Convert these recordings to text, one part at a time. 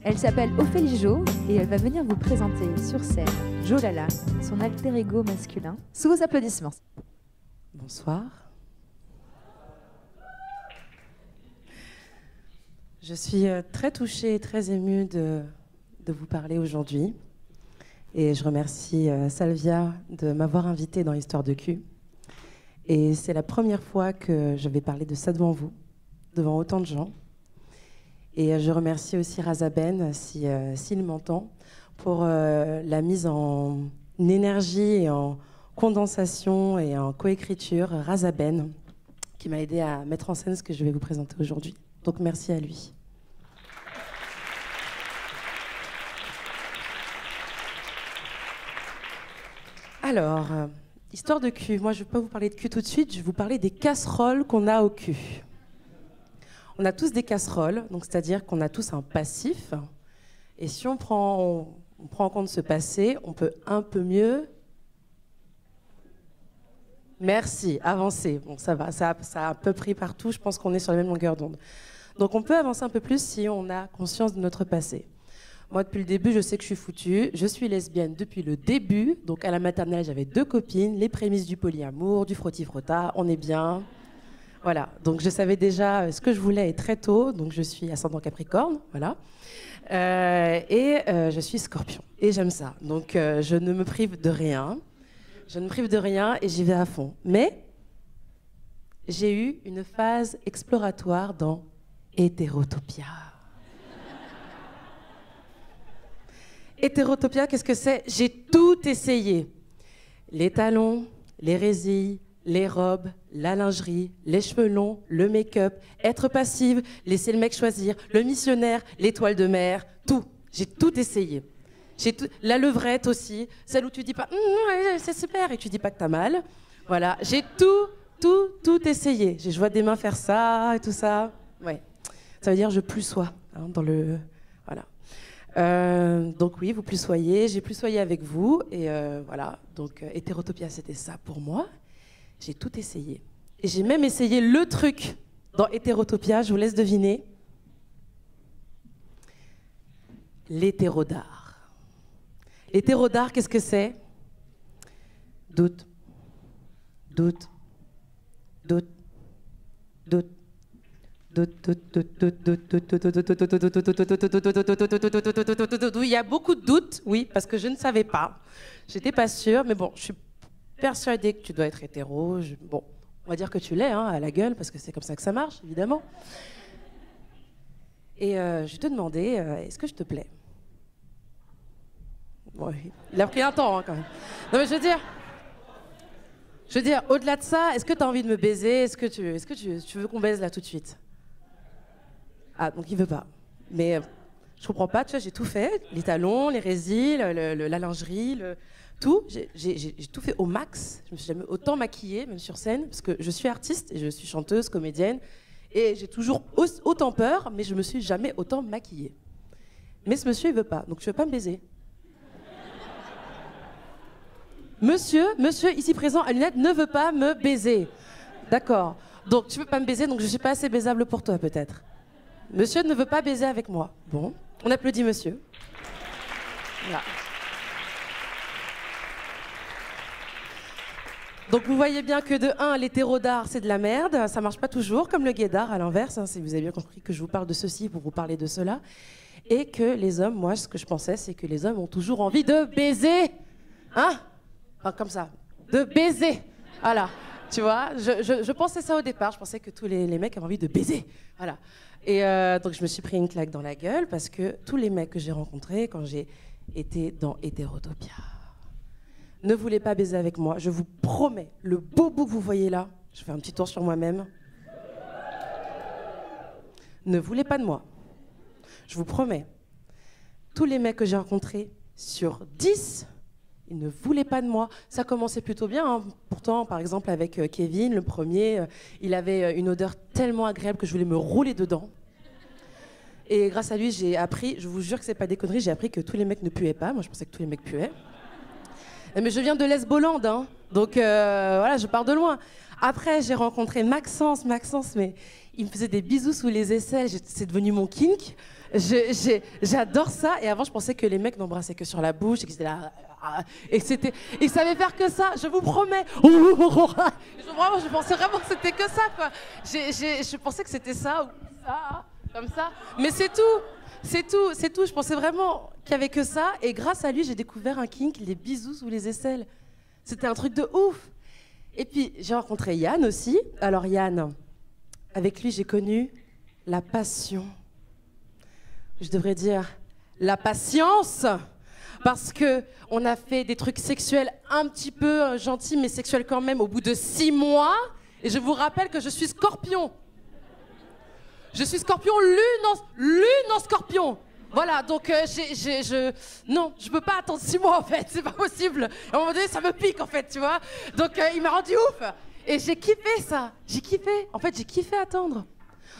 Elle s'appelle Ophélie Jo et elle va venir vous présenter sur scène Jolala, son alter ego masculin, sous vos applaudissements. Bonsoir. Je suis très touchée et très émue de vous parler aujourd'hui. Et je remercie Salvia de m'avoir invitée dans Histoire de cul. Et c'est la première fois que je vais parler de ça devant vous, devant autant de gens. Et je remercie aussi Razaben, s'il m'entend, pour la mise en énergie et en condensation et en coécriture. Razaben, qui m'a aidé à mettre en scène ce que je vais vous présenter aujourd'hui. Donc merci à lui. Alors, histoire de cul. Moi, je ne vais pas vous parler de cul tout de suite, je vais vous parler des casseroles qu'on a au cul. On a tous des casseroles, donc c'est-à-dire qu'on a tous un passif. Et si on prend en compte ce passé, on peut un peu mieux... Merci, avancer. Bon, ça va, ça a un peu pris partout, je pense qu'on est sur la même longueur d'onde. Donc on peut avancer un peu plus si on a conscience de notre passé. Moi, depuis le début, je sais que je suis foutue. Je suis lesbienne depuis le début. Donc à la maternelle, j'avais 2 copines, les prémices du polyamour, du frotti-frotta, on est bien... Voilà, donc je savais déjà ce que je voulais très tôt, donc je suis ascendant Capricorne, voilà, et je suis Scorpion, et j'aime ça, donc je ne me prive de rien, et j'y vais à fond. Mais j'ai eu une phase exploratoire dans Hétérotopia. Hétérotopia, qu'est-ce que c'est? J'ai tout essayé, les talons, les résilles, les robes, la lingerie, les cheveux longs, le make-up, être passive, laisser le mec choisir, le missionnaire, l'étoile de mer, tout. J'ai tout essayé. La levrette aussi, celle où tu dis pas c'est super et tu dis pas que t'as mal. Voilà, j'ai tout essayé. Je vois des mains faire ça et tout ça. Ouais, ça veut dire je plussoie dans le voilà. Donc oui, vous plussoyez, j'ai plussoyé avec vous et voilà. Donc Hétérotopia, c'était ça pour moi. J'ai tout essayé. Et j'ai même essayé le truc dans Hétérotopia, je vous laisse deviner. L'hétérodare. L'hétérodare, qu'est-ce que c'est? Doute. Doute. Doute. Doute. Il y a beaucoup de doutes, oui, parce que je ne savais pas. J'étais pas sûre, mais bon, je suis persuadée que tu dois être hétéro. Bon, on va dire que tu l'es, hein, à la gueule, parce que c'est comme ça que ça marche, évidemment. Et je te demandais, est-ce que je te plais? Bon, il a pris un temps, hein, quand même. Non, mais je veux dire, au-delà de ça, est-ce que tu as envie de me baiser? Est-ce que tu veux qu'on baise là tout de suite? Ah, donc il veut pas. Mais je comprends pas, tu vois, j'ai tout fait. Les talons, les résilles, la lingerie, tout, j'ai tout fait au max. Je me suis jamais autant maquillée, même sur scène, parce que je suis artiste et je suis chanteuse, comédienne, et j'ai toujours autant peur, mais je me suis jamais autant maquillée. Mais ce monsieur, il veut pas, donc tu veux pas me baiser? Monsieur, ici présent, à lunettes, ne veut pas me baiser. D'accord. Donc tu veux pas me baiser, donc je suis pas assez baisable pour toi, peut-être. Monsieur ne veut pas baiser avec moi. Bon, on applaudit monsieur. Voilà. Donc vous voyez bien que de 1, l'hétérodare, c'est de la merde. Ça marche pas toujours, comme le gaydar, à l'inverse. Hein, si vous avez bien compris que je vous parle de ceci pour vous parler de cela. Et que les hommes, moi, ce que je pensais, c'est que les hommes ont toujours envie de baiser. Hein? Enfin, comme ça. De baiser. Voilà. Tu vois, je pensais ça au départ. Je pensais que tous les mecs avaient envie de baiser. Voilà. Et donc je me suis pris une claque dans la gueule parce que tous les mecs que j'ai rencontrés quand j'ai été dans Hétérotopia ne voulaient pas baiser avec moi. Je vous promets, le beau bout que vous voyez là, je fais un petit tour sur moi-même, ne voulaient pas de moi. Je vous promets. Tous les mecs que j'ai rencontrés sur 10, ils ne voulaient pas de moi. Ça commençait plutôt bien. Hein. Pourtant, par exemple, avec Kevin, le premier, il avait une odeur tellement agréable que je voulais me rouler dedans. Et grâce à lui, j'ai appris, je vous jure que c'est pas des conneries, j'ai appris que tous les mecs ne puaient pas. Moi, je pensais que tous les mecs puaient. Mais je viens de l'Esboland, hein. Donc voilà, je pars de loin. Après, j'ai rencontré Maxence, mais il me faisait des bisous sous les aisselles, c'est devenu mon kink. J'adore ça. Et avant, je pensais que les mecs n'embrassaient que sur la bouche et qu'ils étaient là. Et ils savaient faire que ça, je vous promets. Je pensais vraiment que c'était que ça, quoi. Je pensais que c'était ça ou ça, comme ça. Mais c'est tout. Je pensais vraiment qu'il n'y avait que ça. Et grâce à lui, j'ai découvert un kink, les bisous sous les aisselles. C'était un truc de ouf. Et puis, j'ai rencontré Yann aussi. Alors Yann, avec lui, j'ai connu la passion. Je devrais dire la patience. Parce qu'on a fait des trucs sexuels un petit peu gentils, mais sexuels quand même, au bout de 6 mois. Et je vous rappelle que je suis scorpion. Je suis scorpion, lune en scorpion. Voilà, donc non, je peux pas attendre 6 mois en fait, c'est pas possible. À un moment donné, ça me pique en fait, tu vois. Donc il m'a rendu ouf. Et j'ai kiffé ça, j'ai kiffé. En fait, j'ai kiffé attendre.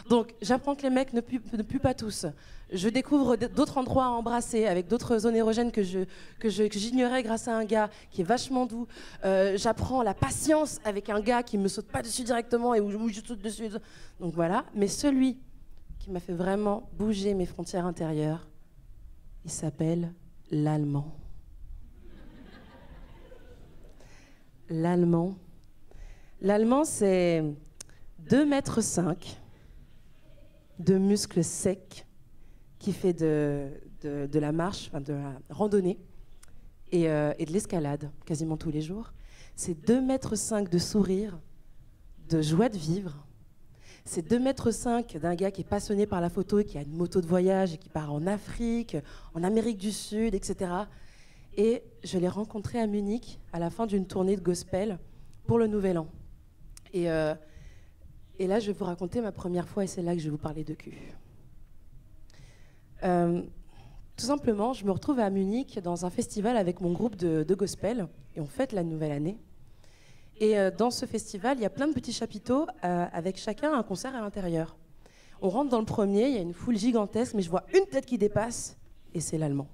Donc j'apprends que les mecs ne puent pas tous. Je découvre d'autres endroits à embrasser avec d'autres zones érogènes que j'ignorais grâce à un gars qui est vachement doux. J'apprends la patience avec un gars qui me saute pas dessus directement et où je saute dessus. Donc voilà, mais celui qui m'a fait vraiment bouger mes frontières intérieures, il s'appelle l'allemand. L'allemand, c'est 2,5 m de muscles secs qui fait de la marche, enfin de la randonnée et de l'escalade quasiment tous les jours. C'est 2,5 m de sourire, de joie de vivre. C'est 2,5 m d'un gars qui est passionné par la photo et qui a une moto de voyage et qui part en Afrique, en Amérique du Sud, etc. Et je l'ai rencontré à Munich à la fin d'une tournée de gospel pour le Nouvel An. Et là, je vais vous raconter ma première fois et c'est là que je vais vous parler de cul. Tout simplement, je me retrouve à Munich dans un festival avec mon groupe de gospel et on fête la nouvelle année. Et dans ce festival, il y a plein de petits chapiteaux avec chacun un concert à l'intérieur. On rentre dans le premier, il y a une foule gigantesque, mais je vois une tête qui dépasse et c'est l'Allemand.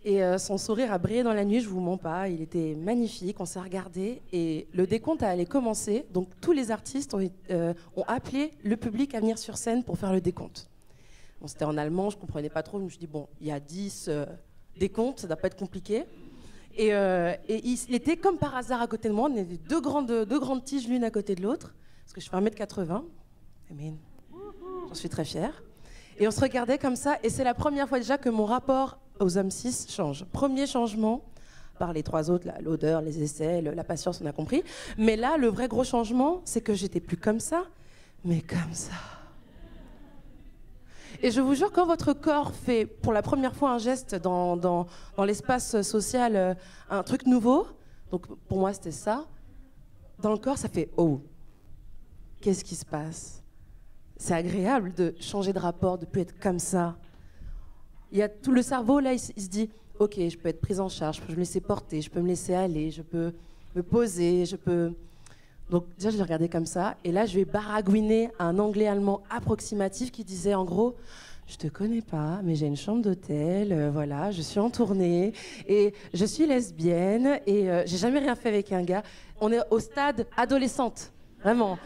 Et son sourire a brillé dans la nuit, je vous mens pas, il était magnifique, on s'est regardé et le décompte allait commencer. Donc tous les artistes ont appelé le public à venir sur scène pour faire le décompte. Bon, c'était en allemand, je comprenais pas trop, je me suis dit bon, il y a 10 décomptes, ça doit pas être compliqué. Et il était comme par hasard à côté de moi, on avait deux grandes tiges l'une à côté de l'autre, parce que je fais 1,80 m, j'en suis très fière. Et on se regardait comme ça, et c'est la première fois déjà que mon rapport aux hommes cis change. Premier changement, par les 3 autres, l'odeur, les aisselles, la patience, on a compris. Mais là, le vrai gros changement, c'est que j'étais plus comme ça, mais comme ça. Et je vous jure, quand votre corps fait pour la première fois un geste dans l'espace social, un truc nouveau, donc pour moi c'était ça, dans le corps ça fait « oh, qu'est-ce qui se passe ?» C'est agréable de changer de rapport, de ne plus être comme ça. Il y a tout le cerveau, là, il se dit « ok, je peux être prise en charge, je peux me laisser porter, je peux me laisser aller, je peux me poser, je peux... » Donc déjà, je l'ai regardé comme ça. Et là, je vais baragouiner un anglais-allemand approximatif qui disait en gros « Je te connais pas, mais j'ai une chambre d'hôtel, voilà, je suis en tournée, et je suis lesbienne, et j'ai jamais rien fait avec un gars. » On est au stade adolescente, vraiment.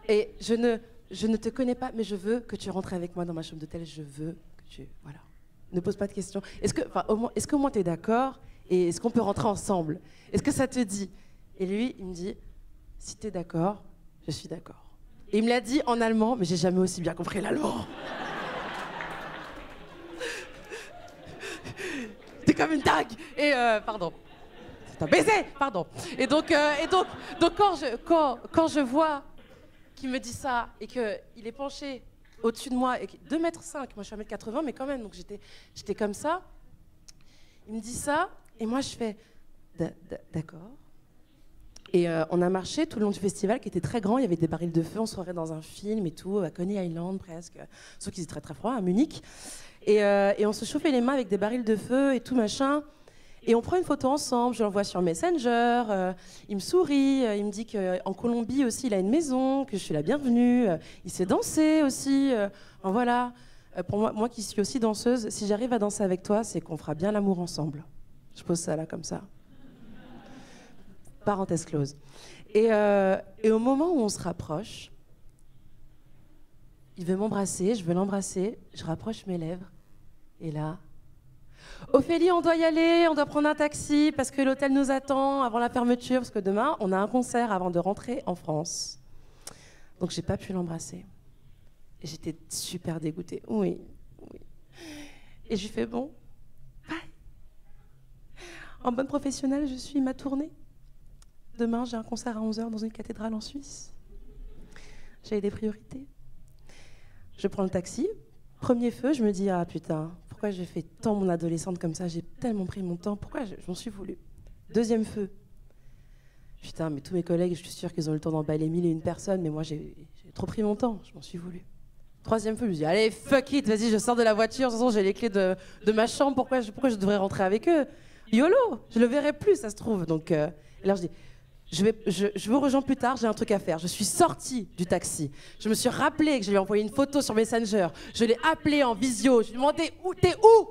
Et je ne te connais pas, mais je veux que tu rentres avec moi dans ma chambre d'hôtel, je veux que tu... Voilà. Ne pose pas de questions. Est-ce qu'au moins tu es d'accord, et est-ce qu'on peut rentrer ensemble? Est-ce que ça te dit? Et lui, il me dit... Si t'es d'accord, je suis d'accord. Et il me l'a dit en allemand, mais j'ai jamais aussi bien compris l'allemand. T'es comme une dague. Et pardon. C'est un baiser, pardon. Et donc quand je vois qu'il me dit ça et qu'il est penché au-dessus de moi, et 2,5 m, moi je suis 1,80 m, mais quand même, donc j'étais comme ça. Il me dit ça, et moi je fais d'accord. Et on a marché tout le long du festival qui était très grand, il y avait des barils de feu, on se croirait dans un film et tout, à Coney Island presque, sauf qu'il faisait très très froid, à Munich. Et on se chauffait les mains avec des barils de feu et tout machin. Et on prend une photo ensemble, je l'envoie sur Messenger, il me sourit, il me dit qu'en Colombie aussi il a une maison, que je suis la bienvenue, il sait danser aussi, enfin, voilà. Pour moi qui suis aussi danseuse, si j'arrive à danser avec toi, c'est qu'on fera bien l'amour ensemble. Je pose ça là, comme ça. Parenthèse close. Et au moment où on se rapproche, il veut m'embrasser, je veux l'embrasser, je rapproche mes lèvres, et là... Ophélie, on doit y aller, on doit prendre un taxi, parce que l'hôtel nous attend avant la fermeture, parce que demain, on a un concert avant de rentrer en France. Donc, j'ai pas pu l'embrasser. Et j'étais super dégoûtée. Oui. Et je lui fais, bon, bye. En bonne professionnelle, je suis ma tournée. Demain, j'ai un concert à 11h dans une cathédrale en Suisse. J'ai des priorités. Je prends le taxi. Premier feu, je me dis, ah putain, pourquoi j'ai fait tant mon adolescente comme ça? J'ai tellement pris mon temps. Pourquoi je m'en suis voulu? Deuxième feu. Putain, mais tous mes collègues, je suis sûre qu'ils ont eu le temps d'emballer 1001 personnes, mais moi, j'ai trop pris mon temps. Je m'en suis voulu. Troisième feu, je me dis, allez, fuck it, vas-y, je sors de la voiture. De toute façon, j'ai les clés de ma chambre. Pourquoi je devrais rentrer avec eux? YOLO, je le verrai plus, ça se trouve. Donc, et là, je dis... Je vous rejoins plus tard, j'ai un truc à faire. Je suis sortie du taxi. Je me suis rappelé que je lui ai envoyé une photo sur Messenger. Je l'ai appelé en visio. Je lui ai demandé où t'es où?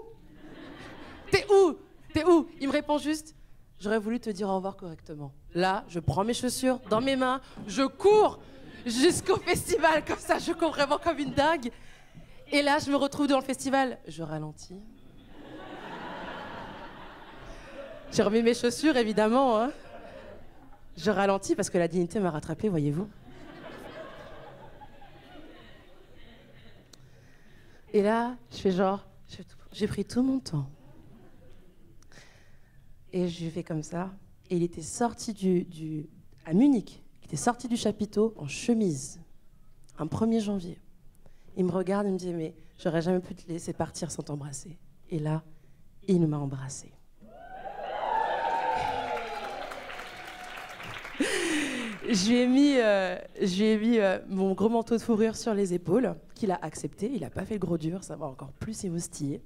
T'es où? T'es où? Il me répond juste, j'aurais voulu te dire au revoir correctement. Là, je prends mes chaussures dans mes mains, je cours jusqu'au festival comme ça, je cours vraiment comme une dingue. Et là, je me retrouve dans le festival. Je ralentis. J'ai remis mes chaussures, évidemment, hein. Je ralentis parce que la dignité m'a rattrapée, voyez-vous. Et là, je fais genre, j'ai pris tout mon temps. Et je lui fais comme ça. Et il était sorti à Munich, il était sorti du chapiteau en chemise, un 1er janvier. Il me regarde et me dit, mais j'aurais jamais pu te laisser partir sans t'embrasser. Et là, il m'a embrassée. Je lui ai mis mon gros manteau de fourrure sur les épaules, qu'il a accepté. Il n'a pas fait le gros dur, ça m'a encore plus émoustillé.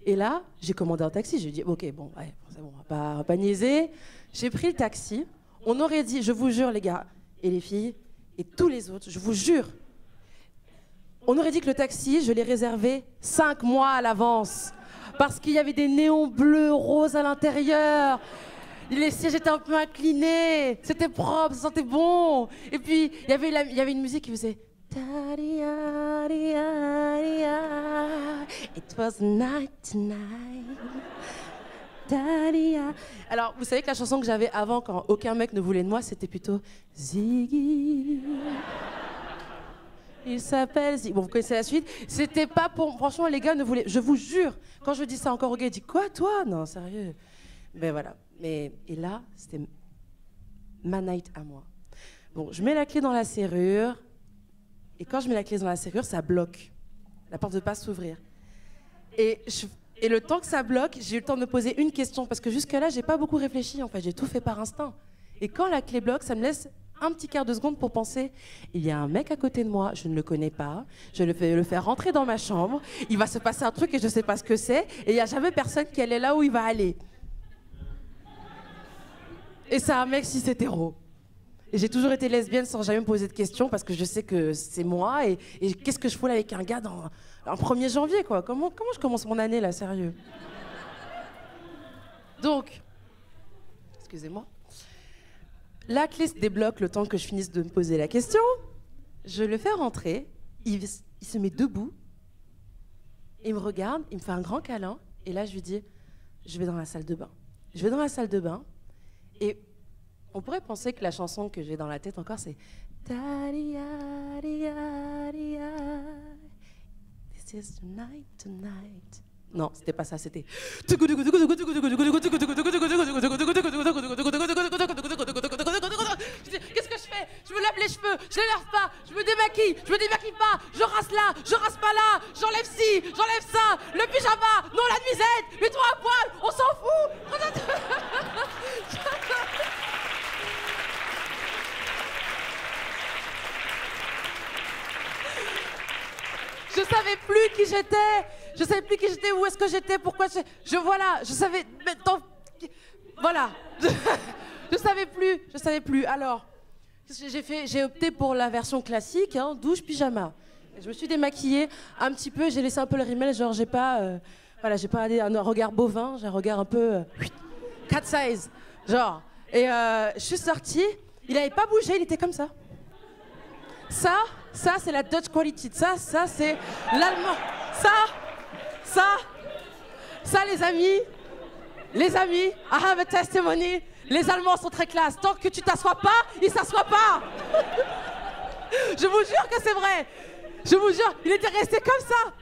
Et là, j'ai commandé un taxi. J'ai dit, ok, bon, ouais, c'est bon, on va pas niaiser. J'ai pris le taxi. On aurait dit, je vous jure, les gars, et les filles, et tous les autres, je vous jure, on aurait dit que le taxi, je l'ai réservé 5 mois à l'avance. Parce qu'il y avait des néons bleus, roses à l'intérieur. Les sièges étaient un peu inclinés, c'était propre, ça sentait bon. Et puis, il y avait une musique qui faisait... It was night tonight. Alors, vous savez que la chanson que j'avais avant, quand aucun mec ne voulait de moi, c'était plutôt Ziggy. Il s'appelle Ziggy. Bon, vous connaissez la suite. C'était pas pour... Franchement, les gars ne voulaient... Je vous jure, quand je dis ça encore aux gars, ils disent, quoi, toi? Non, sérieux. Ben voilà. Et là, c'était ma night à moi. Bon, je mets la clé dans la serrure. Et quand je mets la clé dans la serrure, ça bloque. La porte ne veut pas s'ouvrir. Et le temps que ça bloque, j'ai eu le temps de me poser une question. Parce que jusque-là, j'ai pas beaucoup réfléchi, en fait. J'ai tout fait par instinct. Et quand la clé bloque, ça me laisse un petit quart de seconde pour penser, il y a un mec à côté de moi, je ne le connais pas. Je vais le faire rentrer dans ma chambre. Il va se passer un truc et je ne sais pas ce que c'est. Et il n'y a jamais personne qui allait là où il va aller. Et c'est un mec cis hétéro. Et j'ai toujours été lesbienne sans jamais me poser de questions parce que je sais que c'est moi. Et qu'est-ce que je fous là avec un gars en 1er janvier, quoi? Comment je commence mon année, là, sérieux? Donc, excusez-moi. La clé se débloque le temps que je finisse de me poser la question. Je le fais rentrer. Il se met debout. Il me regarde, il me fait un grand câlin. Et là, je lui dis, je vais dans la salle de bain. Je vais dans la salle de bain. Et on pourrait penser que la chanson que j'ai dans la tête encore, c'est This is the night tonight. Non, c'était pas ça, c'était Qu'est-ce que je fais? Je me lave les cheveux, je les lave pas, je me démaquille pas, je rase là, je rase pas là, j'enlève ci, j'enlève ça, le pyjama, non la nuisette, mets-toi à poil, on s'en fout. Je savais plus qui j'étais, où est-ce que j'étais, pourquoi voilà, je savais, voilà, je savais plus. Alors, j'ai opté pour la version classique, hein, douche, pyjama. Je me suis démaquillée un petit peu, j'ai laissé un peu le rímel, genre j'ai pas un regard bovin, j'ai un regard un peu cat size, genre. Et je suis sortie, il avait pas bougé, il était comme ça. Ça c'est la Dutch quality, ça c'est l'allemand. Ça les amis, I have a testimony, les Allemands sont très classe. Tant que tu t'assois pas, ils s'assoient pas. Je vous jure que c'est vrai. Je vous jure, il était resté comme ça.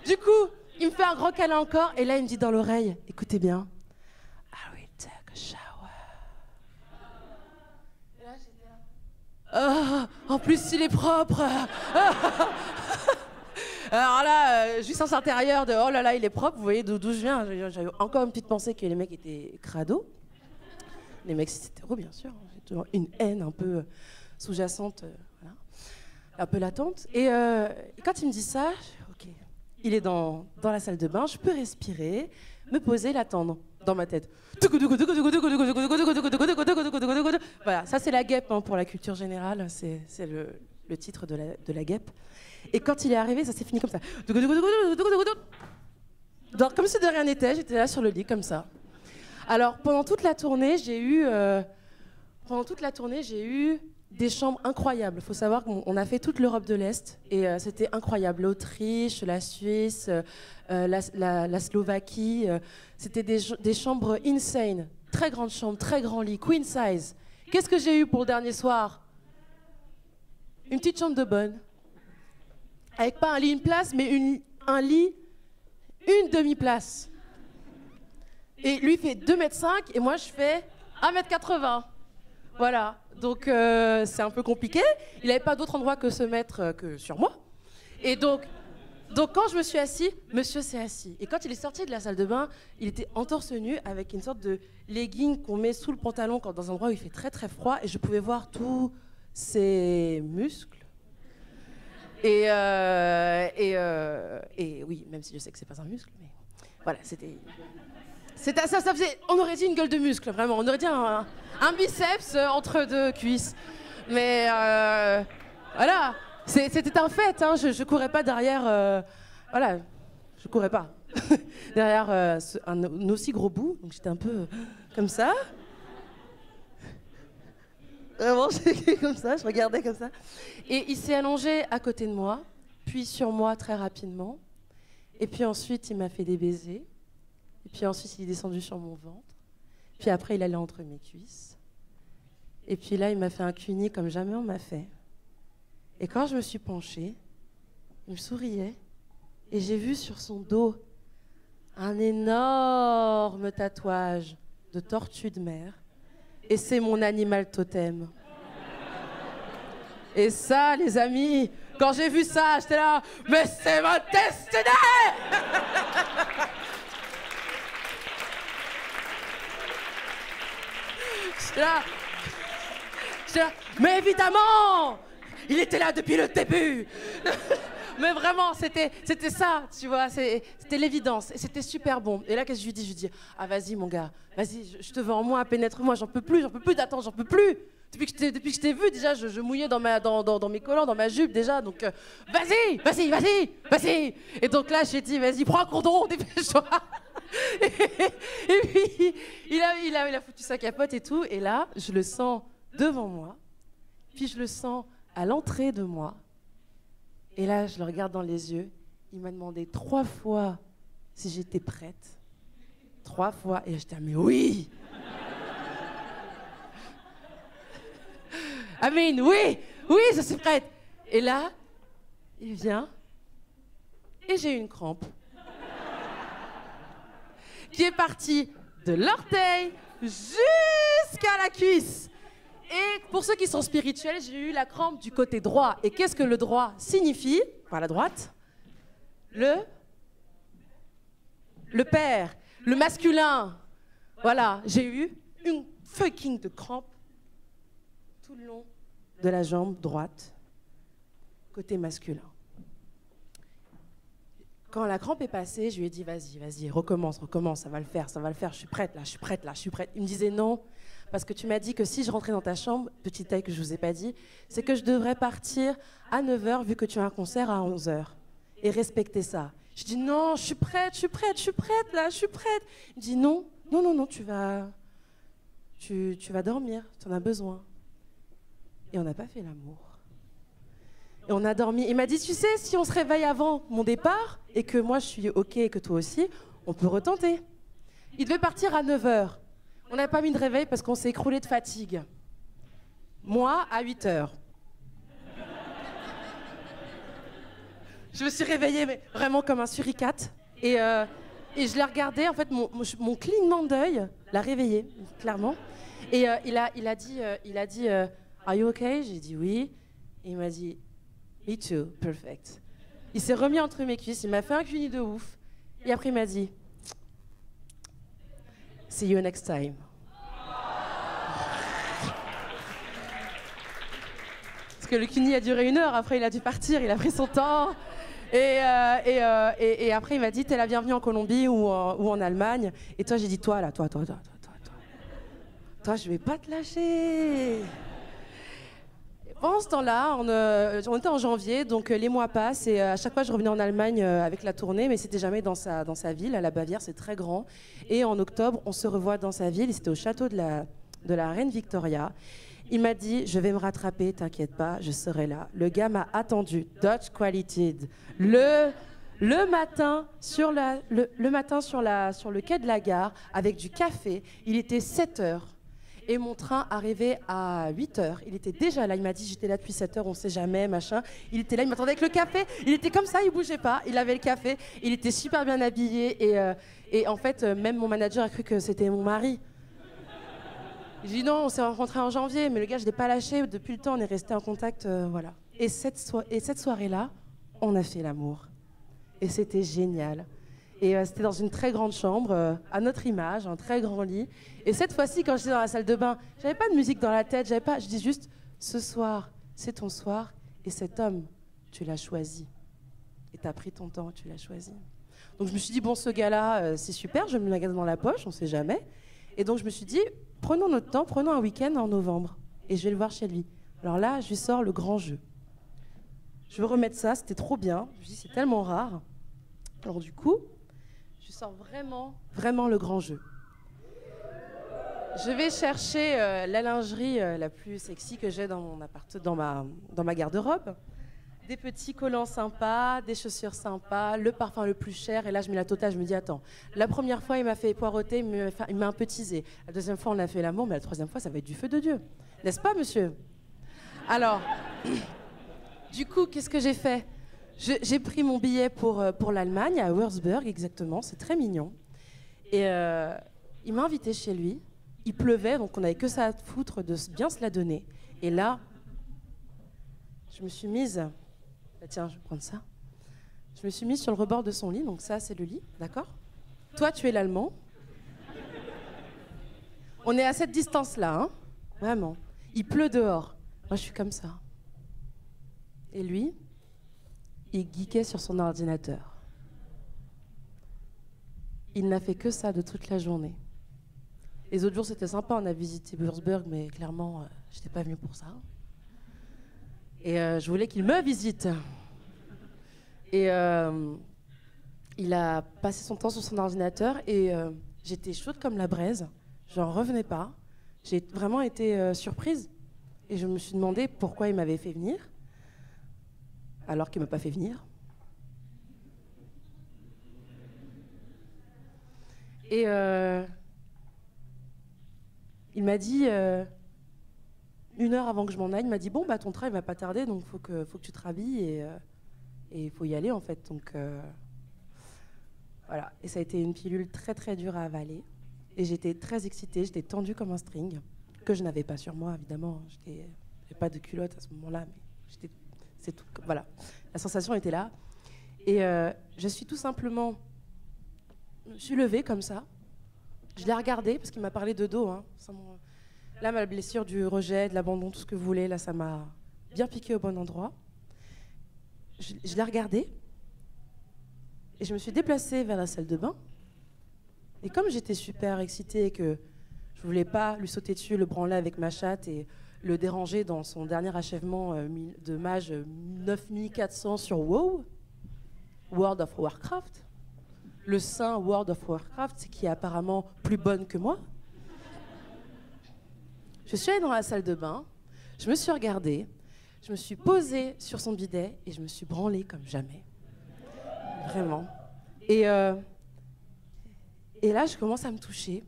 Du coup, il me fait un gros câlin encore et là il me dit dans l'oreille, écoutez bien, I will take a shower. Et là j'étais là, en plus il est propre. Alors là, jouissance intérieure de oh là là il est propre, vous voyez d'où je viens. J'avais encore une petite pensée que les mecs étaient crado. Les mecs c'est hétéro bien sûr, j'ai toujours une haine un peu sous-jacente, voilà, un peu latente. Et quand il me dit ça, ok, il est dans la salle de bain, je peux respirer, me poser, l'attendre dans ma tête. Voilà, ça c'est la guêpe hein, pour la culture générale, c'est le titre de la guêpe. Et quand il est arrivé, ça s'est fini comme ça. Comme si de rien n'était, j'étais là sur le lit comme ça. Alors pendant toute la tournée, j'ai eu des chambres incroyables. Il faut savoir qu'on a fait toute l'Europe de l'Est et c'était incroyable. L'Autriche, la Suisse, la Slovaquie. C'était des chambres insane. Très grandes chambres, très grands lits, queen size. Qu'est-ce que j'ai eu pour le dernier soir? Une petite chambre de bonne. Avec pas un lit, une place, mais un lit, une demi-place. Et lui fait 2,5 m et moi je fais 1,80 m. Voilà, donc c'est un peu compliqué. Il n'avait pas d'autre endroit que se mettre que sur moi. Et donc quand je me suis assis, monsieur s'est assis. Et quand il est sorti de la salle de bain, il était en torse nu avec une sorte de legging qu'on met sous le pantalon quand dans un endroit où il fait très très froid. Et je pouvais voir tous ses muscles. Et oui, même si je sais que c'est pas un muscle, mais voilà, c'était ça faisait, on aurait dit une gueule de muscle, vraiment, on aurait dit un biceps entre deux cuisses. Mais voilà, c'était un fait, hein, je courais pas derrière, voilà, je courais pas derrière un aussi gros bout, donc j'étais un peu comme ça. Vraiment, j'étais comme ça, je regardais comme ça. Et il s'est allongé à côté de moi, puis sur moi très rapidement. Et puis ensuite, il m'a fait des baisers. Et puis ensuite, il est descendu sur mon ventre. Puis après, il allait entre mes cuisses. Et puis là, il m'a fait un cuni comme jamais on m'a fait. Et quand je me suis penchée, il me souriait. Et j'ai vu sur son dos un énorme tatouage de tortue de mer. Et c'est mon animal totem. Et ça, les amis, quand j'ai vu ça, j'étais là, mais c'est ma destinée! J'étais là, mais évidemment, il était là depuis le début. Mais vraiment, c'était ça, tu vois, c'était l'évidence. Et c'était super bon. Et là, qu'est-ce que je lui dis? Je lui dis, ah vas-y mon gars, vas-y, je te veux en moi, pénètre-moi, j'en peux plus d'attendre, j'en peux plus. Depuis que je t'ai vu, déjà, je mouillais dans mes collants, dans ma jupe, déjà, donc vas-y. Et donc là, j'ai dit, vas-y, prends un condom, dépêche-toi. Et puis, il a foutu sa capote et tout, et là, je le sens devant moi, puis je le sens à l'entrée de moi. Et là, je le regarde dans les yeux. Il m'a demandé 3 fois si j'étais prête. 3 fois. Et j'étais, mais oui! Amine, oui, je suis prête. Et là, il vient. Et j'ai une crampe. Qui est partie de l'orteil jusqu'à la cuisse. Et pour ceux qui sont spirituels, j'ai eu la crampe du côté droit. Et qu'est-ce que le droit signifie? Par la droite, le père, le masculin. Voilà, j'ai eu une fucking de crampe tout le long de la jambe droite, côté masculin. Quand la crampe est passée, je lui ai dit, vas-y, recommence, ça va le faire, je suis prête. Il me disait non, parce que tu m'as dit que si je rentrais dans ta chambre, petit détail que je vous ai pas dit, c'est que je devrais partir à 9h vu que tu as un concert à 11h et respecter ça. Je dis non, je suis prête. Il me dit non, tu vas dormir, tu en as besoin. Et on n'a pas fait l'amour. Et on a dormi. Il m'a dit, tu sais, si on se réveille avant mon départ, et que moi je suis OK et que toi aussi, on peut retenter. Il devait partir à 9h. On n'a pas mis de réveil parce qu'on s'est écroulé de fatigue. Moi, à 8h. Je me suis réveillée, mais vraiment comme un suricate. Et je l'ai regardé, en fait, mon clignement d'œil l'a réveillé, clairement. Et il a dit, Are you okay? J'ai dit oui. Et il m'a dit, Me too, perfect. Il s'est remis entre mes cuisses, il m'a fait un cuni de ouf. Et après, il m'a dit, See you next time. Parce que le cuni a duré 1 heure, après il a dû partir, il a pris son temps. Et après, il m'a dit, t'es la bienvenue en Colombie ou en Allemagne. Et toi, j'ai dit, toi, je vais pas te lâcher. Pendant ce temps-là, on était en janvier, donc les mois passent et à chaque fois je revenais en Allemagne avec la tournée, mais c'était jamais dans sa ville, à la Bavière, c'est très grand. Et en octobre, on se revoit dans sa ville, et c'était au château de la reine Victoria. Il m'a dit, je vais me rattraper, t'inquiète pas, je serai là. Le gars m'a attendu, Dutch Qualited, le matin sur le quai de la gare avec du café. Il était 7h. Et mon train arrivait à 8h. Il était déjà là. Il m'a dit, j'étais là depuis 7h, on sait jamais, machin. Il était là, il m'attendait avec le café. Il était comme ça, il bougeait pas. Il avait le café. Il était super bien habillé. Et en fait, même mon manager a cru que c'était mon mari. J'ai dit non, on s'est rencontrés en janvier, mais le gars, je l'ai pas lâché. Depuis le temps, on est resté en contact, voilà. Et cette soirée-là, on a fait l'amour. Et c'était génial. Et c'était dans une très grande chambre, à notre image, un très grand lit. Et cette fois-ci, quand j'étais dans la salle de bain, j'avais pas de musique dans la tête, je dis juste, ce soir, c'est ton soir, et cet homme, tu l'as choisi. Et t'as pris ton temps, tu l'as choisi. Donc je me suis dit, bon, ce gars-là, c'est super, je mets le magasin dans la poche, on sait jamais. Et donc je me suis dit, prenons notre temps, prenons un week-end en novembre, et je vais le voir chez lui. Alors là, je lui sors le grand jeu. Je veux remettre ça, c'était trop bien. Je me dis, c'est tellement rare. Alors du coup, je sors vraiment le grand jeu. Je vais chercher la lingerie la plus sexy que j'ai dans mon dans ma garde-robe. Des petits collants sympas, des chaussures sympas, le parfum le plus cher. Et là, je mets la totale, je me dis, attends, la première fois, il m'a fait poireauter, il m'a un peu teasé. La deuxième fois, on a fait l'amour, mais la troisième fois, ça va être du feu de Dieu. N'est-ce pas, monsieur? Alors, du coup, qu'est-ce que j'ai fait? J'ai pris mon billet pour l'Allemagne, à Würzburg exactement, c'est très mignon. Et il m'a invité chez lui, il pleuvait, donc on n'avait que ça à foutre de bien se la donner. Et là, je me suis mise, tiens, je vais prendre ça. Je me suis mise sur le rebord de son lit, donc ça c'est le lit, d'accord? Toi tu es l'Allemand. On est à cette distance-là, hein, vraiment. Il pleut dehors, moi je suis comme ça. Et lui, il geekait sur son ordinateur. Il n'a fait que ça de toute la journée. Les autres jours, c'était sympa, on a visité Würzburg, mais clairement, je n'étais pas venue pour ça. Et je voulais qu'il me visite. Et il a passé son temps sur son ordinateur et j'étais chaude comme la braise. J'en revenais pas. J'ai vraiment été surprise. Et je me suis demandé pourquoi il m'avait fait venir, alors qu'il ne m'a pas fait venir. Et il m'a dit, 1 heure avant que je m'en aille, il m'a dit, bon, bah, ton train, il va pas tarder, donc faut que tu te rhabilles et il faut y aller, en fait. Donc, voilà. Et ça a été une pilule très, très dure à avaler. Et j'étais très excitée, j'étais tendue comme un string, que je n'avais pas sur moi, évidemment. J'avais pas de culotte à ce moment-là, mais c'est tout. Voilà. La sensation était là. Et je suis tout simplement... Je me suis levée comme ça. Je l'ai regardé, parce qu'il m'a parlé de dos. Hein. Là, ma blessure du rejet, de l'abandon, tout ce que vous voulez, là, ça m'a bien piqué au bon endroit. Je l'ai regardé. Et je me suis déplacée vers la salle de bain. Et comme j'étais super excitée et que je voulais pas lui sauter dessus, le branler avec ma chatte et le déranger dans son dernier achèvement de mage 9400 sur WoW, World of Warcraft, le saint World of Warcraft, qui est apparemment plus bonne que moi, je suis allée dans la salle de bain, je me suis regardée, je me suis posée sur son bidet et je me suis branlée comme jamais. Vraiment. Et là, je commence à me toucher.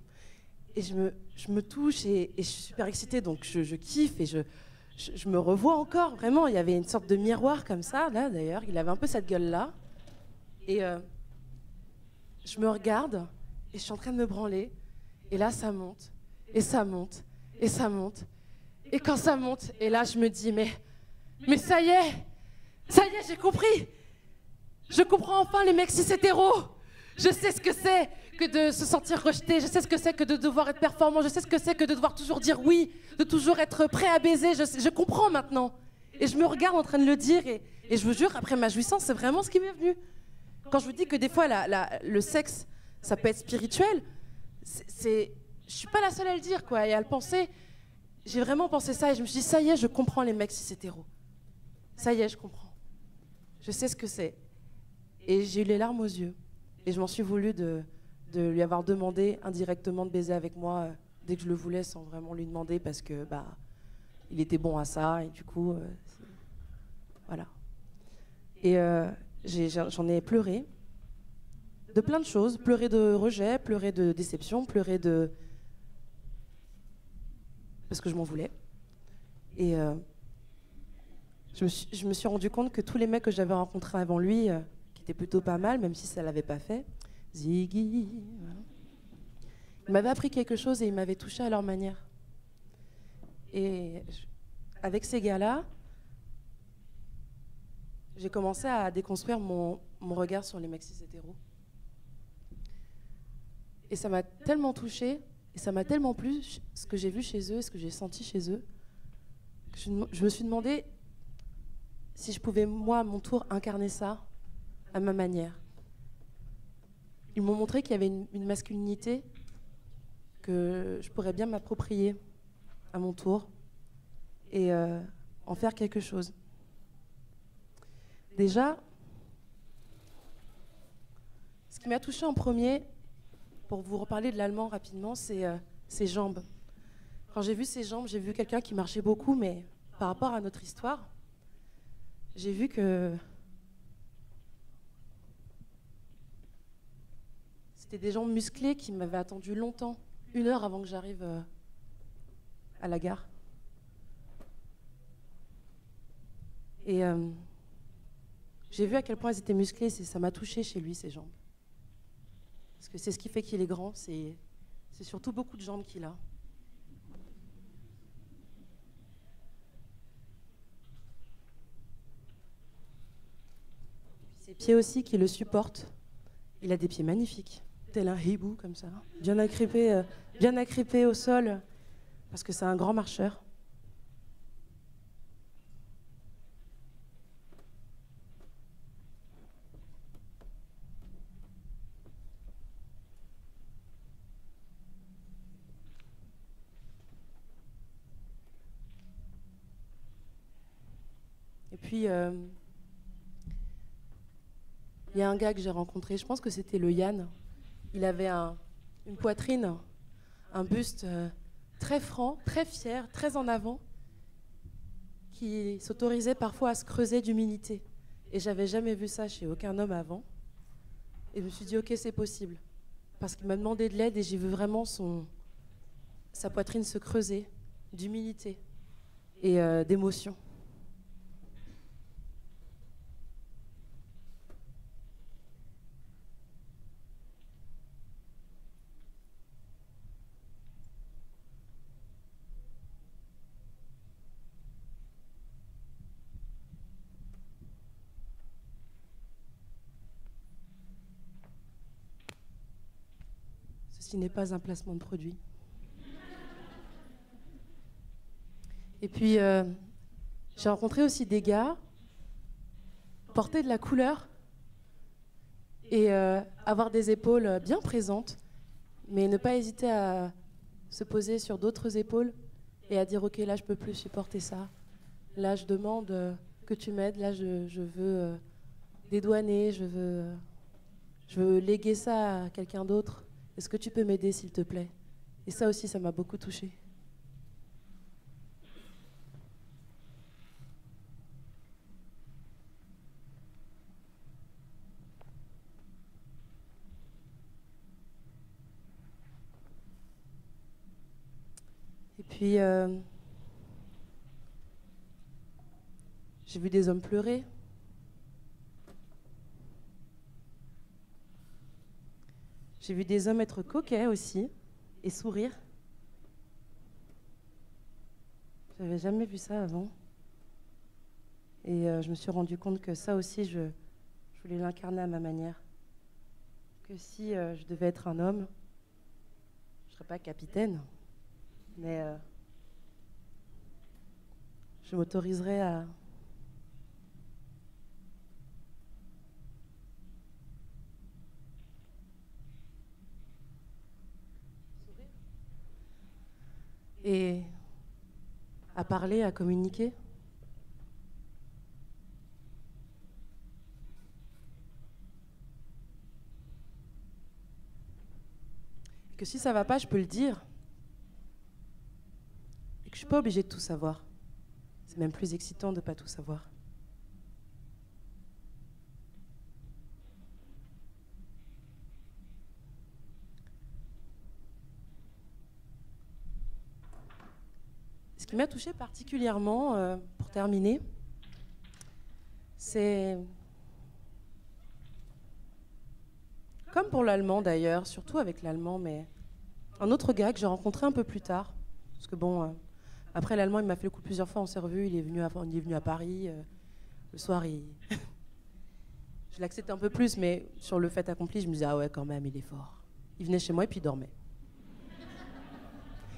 Et je me touche et je suis super excitée, donc je kiffe et je me revois encore. Vraiment, il y avait une sorte de miroir comme ça, là d'ailleurs. Il avait un peu cette gueule-là. Et je me regarde et je suis en train de me branler. Et là, ça monte, et ça monte, et ça monte. Et quand ça monte, et là, je me dis, mais ça y est, j'ai compris. Je comprends enfin les mecs cis hétéros. Je sais ce que c'est que de se sentir rejeté. Je sais ce que c'est que de devoir être performant. Je sais ce que c'est que de devoir toujours dire oui, de toujours être prêt à baiser. Je comprends maintenant. Et je me regarde en train de le dire. Et je vous jure, après ma jouissance, c'est vraiment ce qui m'est venu. Quand je vous dis que des fois, le sexe, ça peut être spirituel, je suis pas la seule à le dire, quoi, et à le penser. J'ai vraiment pensé ça et je me suis dit, ça y est, je comprends les mecs cis hétéros. Ça y est, je comprends. Je sais ce que c'est. Et j'ai eu les larmes aux yeux. Et je m'en suis voulu de lui avoir demandé indirectement de baiser avec moi dès que je le voulais, sans vraiment lui demander, parce que il était bon à ça. Et du coup, voilà. Et j'en ai pleuré de plein de choses. Pleuré de rejet, pleuré de déception, pleuré de... parce que je m'en voulais. Et je me suis rendu compte que tous les mecs que j'avais rencontrés avant lui... qui était plutôt pas mal, même si ça l'avait pas fait. Ziggy, voilà. Ils m'avaient appris quelque chose et ils m'avaient touché à leur manière. Et avec ces gars-là, j'ai commencé à déconstruire mon regard sur les mecs cis hétéros. Et ça m'a tellement touchée, et ça m'a tellement plu, ce que j'ai vu chez eux, ce que j'ai senti chez eux, que je me suis demandé si je pouvais, moi, à mon tour, incarner ça à ma manière. Ils m'ont montré qu'il y avait une masculinité que je pourrais bien m'approprier à mon tour et en faire quelque chose. Déjà, ce qui m'a touchée en premier, pour vous reparler de l'allemand rapidement, c'est ses jambes. Quand j'ai vu ses jambes, j'ai vu quelqu'un qui marchait beaucoup, mais par rapport à notre histoire, j'ai vu que c'était des jambes musclées qui m'avaient attendu longtemps, 1 heure avant que j'arrive à la gare. Et j'ai vu à quel point elles étaient musclées, et ça m'a touchée chez lui, ses jambes. Parce que c'est ce qui fait qu'il est grand, c'est surtout beaucoup de jambes qu'il a. Puis ses pieds aussi qui le supportent. Il a des pieds magnifiques, tel un hibou comme ça, bien agrippé au sol, parce que c'est un grand marcheur. Et puis, il y a un gars que j'ai rencontré, je pense que c'était le Yann. Il avait une poitrine, un buste très franc, très fier, très en avant, qui s'autorisait parfois à se creuser d'humilité. Et j'avais jamais vu ça chez aucun homme avant. Et je me suis dit, ok, c'est possible. Parce qu'il m'a demandé de l'aide et j'ai vu vraiment sa poitrine se creuser d'humilité et d'émotion. Ceci n'est pas un placement de produit. Et puis, j'ai rencontré aussi des gars portés de la couleur Et avoir des épaules bien présentes, mais ne pas hésiter à se poser sur d'autres épaules et à dire ok, là je peux plus supporter ça, là je demande que tu m'aides, là je veux dédouaner, je veux léguer ça à quelqu'un d'autre, est-ce que tu peux m'aider s'il te plaît? Et ça aussi, ça m'a beaucoup touchée. Et puis, j'ai vu des hommes pleurer. J'ai vu des hommes être coquets aussi et sourire. J'avais jamais vu ça avant. Et je me suis rendu compte que ça aussi, je voulais l'incarner à ma manière. Que si je devais être un homme, je ne serais pas capitaine, mais je m'autoriserais à et à parler, à communiquer. Que si ça va pas, je peux le dire. Et que je suis pas obligée de tout savoir. C'est même plus excitant de pas tout savoir. Ce qui m'a touchée particulièrement, pour terminer, c'est, comme pour l'allemand d'ailleurs, surtout avec l'allemand, mais un autre gars que j'ai rencontré un peu plus tard, parce que bon, après l'allemand, il m'a fait le coup plusieurs fois, on s'est revus, il est venu à Paris, le soir, je l'acceptais un peu plus, mais sur le fait accompli, je me disais, ah ouais, quand même, il est fort. Il venait chez moi et puis il dormait.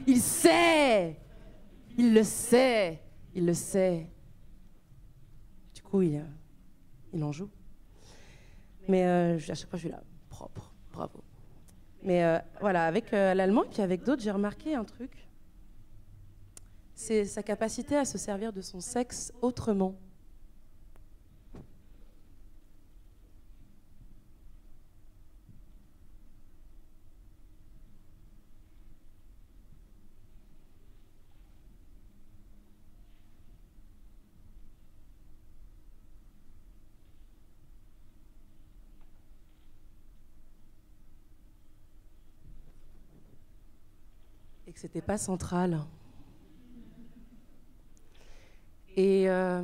Il sait! Il le sait, il le sait. Du coup, il en joue. Mais à chaque fois, je suis là, propre, bravo. Mais voilà, avec l'allemand et puis avec d'autres, j'ai remarqué un truc. C'est sa capacité à se servir de son sexe autrement. Et que c'était pas central. Et je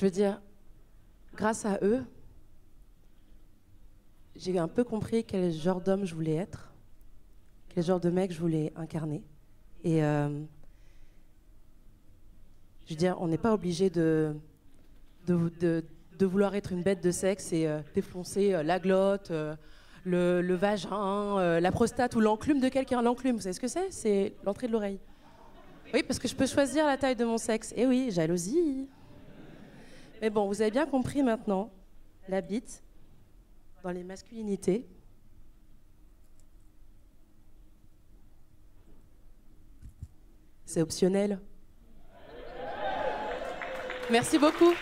veux dire, grâce à eux, j'ai un peu compris quel genre d'homme je voulais être, quel genre de mec je voulais incarner. Et je veux dire, on n'est pas obligé de vouloir être une bête de sexe et défoncer la glotte, le vagin, la prostate ou l'enclume de quelqu'un. L'enclume, vous savez ce que c'est? C'est l'entrée de l'oreille. Oui, parce que je peux choisir la taille de mon sexe. Eh oui, jalousie. Mais bon, vous avez bien compris maintenant, la bite, dans les masculinités, c'est optionnel. Merci beaucoup.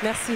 Merci.